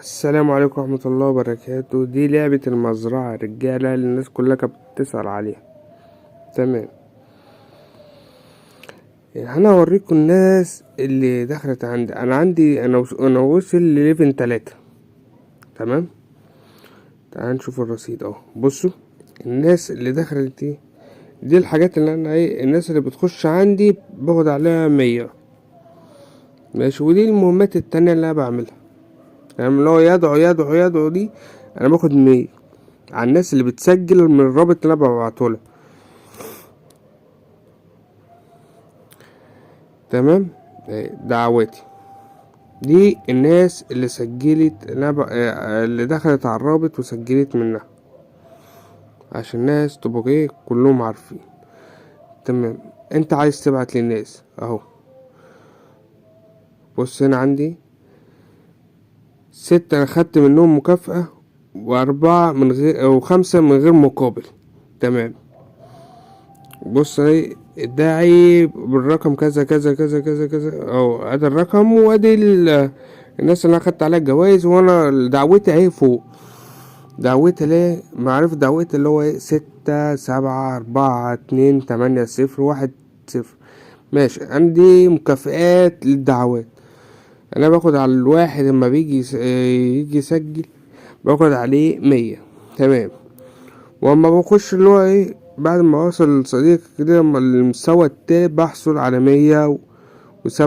السلام عليكم ورحمة الله وبركاته. دي لعبة المزرعة رجالة اللي الناس كلها كانت بتسأل عليها. تمام، انا هوريكم الناس اللي دخلت عندي. انا وصل لليفل 3. تمام، تعال نشوف الرصيد اهو. بصوا الناس اللي دخلت دي الحاجات اللي انا الناس اللي بتخش عندي باخد عليها 100. ماشي، ودي المهمات التانية اللي انا بعملها. تمام، اللي هو يدعو دي انا باخد 100 على الناس اللي بتسجل من الرابط اللي انا ببعتهولها. تمام، دعواتي دي الناس اللي سجلت اللي دخلت على الرابط وسجلت منها، عشان الناس تبقى كلهم عارفين. تمام، انت عايز تبعت للناس اهو. بص هنا عندي 6 انا خدت منهم مكافأة، و4 من غير او 5 من غير مقابل. تمام، بص اهي الداعي بالرقم كذا كذا كذا كذا كذا، او ادي الرقم وادي الناس اللي انا خدت عليها الجوايز. وانا دعوتي اهي فوق. دعوتي ليه؟ معرفة دعوتي اللي هو 6 7 4 2 8 0 1 0. ماشي، عندي مكافئات للدعوات. انا باخد على الواحد لما بيجي يجي يسجل باخد عليه 100. تمام، واما بخش اللي هو بعد ما اوصل صديق كده اما المستوى التالت بحصل على 100 و700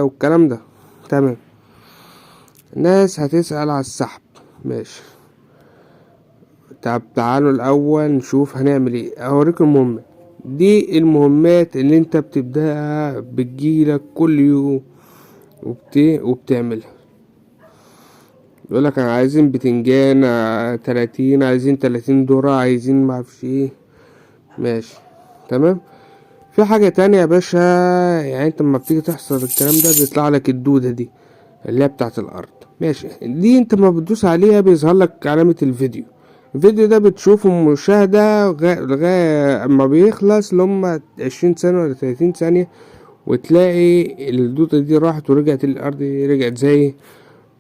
والكلام ده. تمام، ناس هتسأل على السحب. ماشي، طب تعالوا الاول نشوف هنعمل ايه. اوريكم المهمات. دي المهمات اللي انت بتبدأها بتجيلك كل يوم وبتعملها. يقولك انا عايزين بتنجان 30، عايزين 30 ذرة، عايزين معرفش ايه. ماشي، تمام. في حاجة تانية يا باشا، يعني انت لما بتيجي تحصل الكلام ده بيطلع لك الدودة دي اللي هي بتاعت الارض. ماشي، دي انت ما بتدوس عليها بيظهر لك علامة الفيديو ده بتشوفه مشاهدة لغاية اما بيخلص اللي هما 20 ثانية ولا 30 ثانية، وتلاقي الدودة دي راحت ورجعت الارض، رجعت زي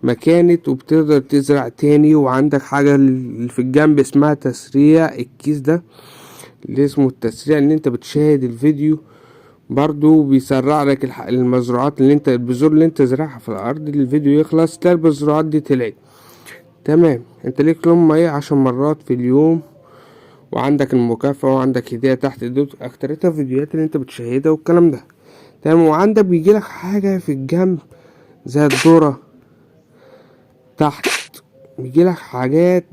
ما كانت، وبتقدر تزرع تاني. وعندك حاجة اللي في الجنب اسمها تسريع. الكيس ده اللي اسمه التسريع ان انت بتشاهد الفيديو برضو بيسرع لك المزروعات اللي انت البذور اللي انت زرعها في الارض. الفيديو يخلص تلاقي البذورات دي طلعت. تمام، انت ليك لهم 10 مرات في اليوم، وعندك المكافأة وعندك هدية تحت دول اكترتها فيديوهات اللي انت بتشاهدها والكلام ده. تمام، وعندك بيجيلك حاجة في الجنب زي الذرة تحت، بيجيلك حاجات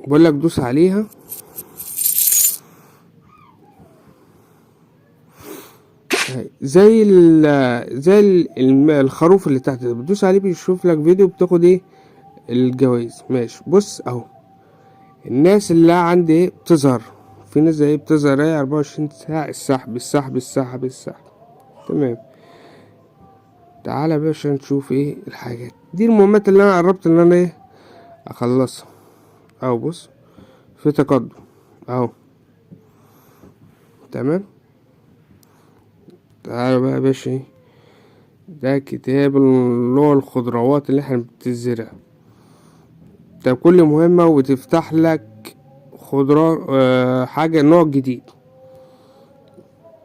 بقولك دوس عليها. الخروف اللي تحت ده بتدوس عليه بيشوف لك فيديو بتاخد الجوائز. ماشي، بص اهو الناس اللي عندي بتظهر. في ناس بتظهر 24 ساعة السحب السحب السحب السحب. تمام، تعالى يا باشا نشوف الحاجات دي. المهمات اللي انا قربت ان انا اخلصها اهو. بص في تقدم اهو. تمام، تعالى بقى يا باشا ده كتاب اللي هو الخضروات اللي احنا بتزرع. ده كل مهمة وتفتح لك خضرة حاجة نوع جديد.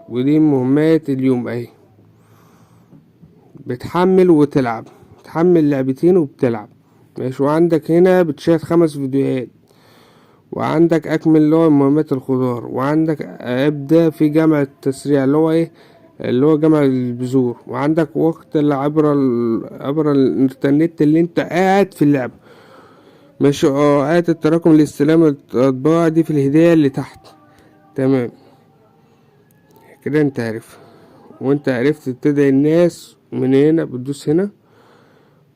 ودي مهمات اليوم اهي. بتحمل وتلعب، بتحمل لعبتين وبتلعب. ماشي، وعندك هنا بتشاهد 5 فيديوهات، وعندك اكمل اللي هو مهمات الخضار، وعندك ابدأ في جمع التسريع اللي هو اللي هو جمع البذور، وعندك وقت عبر الانترنت اللي انت قاعد في اللعبة. ماشي، قاعد التراكم لاستلام الاطباق دي في الهدايا اللي تحت. تمام، كده انت عارف. وانت عرفت تدعي الناس من هنا بتدوس هنا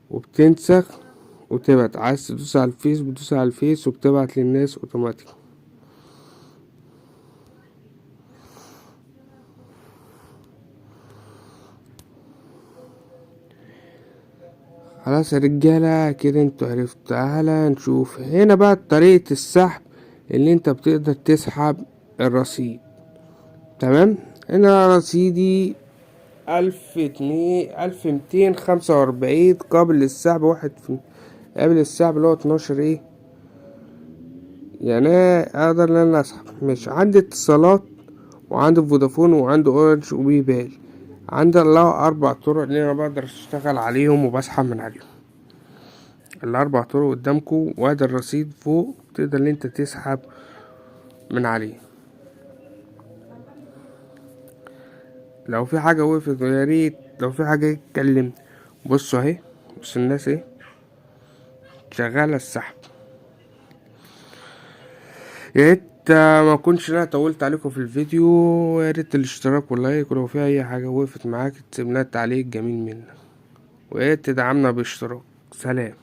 وبتنسخ وتبعت. عايز تدوس على الفيس بتدوس على الفيس وبتبعت للناس اوتوماتيك. خلاص يا رجالة كده انتوا عرفتوا. تعالى نشوف هنا بقى طريقة السحب اللي انت بتقدر تسحب الرصيد. تمام، هنا رصيدي 1245 قبل السحب قبل السحب اللي هو 12 ايه يعني. اقدر ان انا اسحب. مش عندي اتصالات وعندي فودافون وعندي اورنج وبيبال. عندي الله 4 طرق اللي انا بقدر اشتغل عليهم وبسحب من عليهم. ال4 طرق قدامكم، وادي الرصيد فوق تقدر ان انت تسحب من عليه. لو في حاجة وقفت يا ريت، لو في حاجة اتكلم. بصوا اهي، بص الناس ايه شغالة السحب. يا ريت ما كنتش انا طولت عليكم في الفيديو. يا ريت الاشتراك واللايك، ولو في اي حاجة وقفت معاك تسيب لنا تعليق جميل منك، ويا ريت تدعمنا باشتراك. سلام.